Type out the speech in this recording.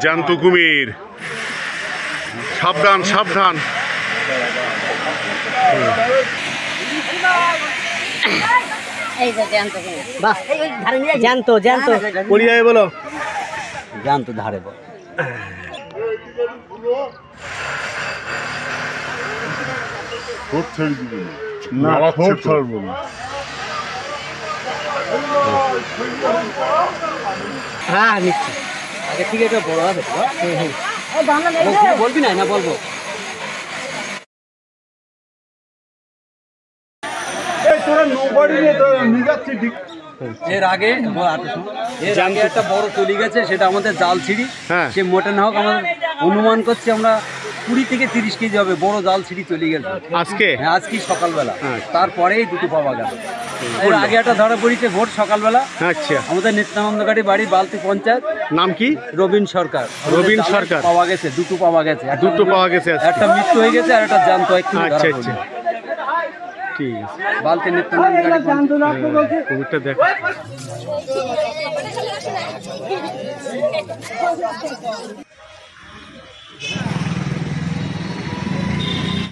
জ্যান্ত কুমির, সাবধান সাবধান। জ্যান্ত জ্যান্ত পরিযায় বলো, জ্যান্ত ধারে বল। হ্যাঁ নিচ্ছি আগে ঠিক আছে, বড় হবে। বলবি না? না বলবো। এর আগে একটা বড় চলে গেছে, সেটা আমাদের জাল ছিঁড়ি। সে মোটে না হোক, আমাদের অনুমান করছি আমরা 20 থেকে 30 কেজি হবে। বড় জাল ছিঁড়ি চলে গেছে আজকে। হ্যাঁ আজকে সকালবেলা। তারপরেই দুটো পাওয়া গেল। এর আগে একটা ধরা পড়েছে ভোর সকালবেলা। আচ্ছা, আমাদের নিত্যানন্দগাড়ি বাড়ি, বালতি পঞ্চায়েত। নাম কি? রবীন সরকার। রবীন সরকার। পাওয়া গেছে, দুটো পাওয়া গেছে। দুটো পাওয়া গেছে, একটা মৃত্যু হয়ে গেছে আর একটা জ্যান্ত। আচ্ছা আচ্ছা, ঠিক আছে। বালতি নিত্যানন্দগাড়ি কুমিরটা দেখ।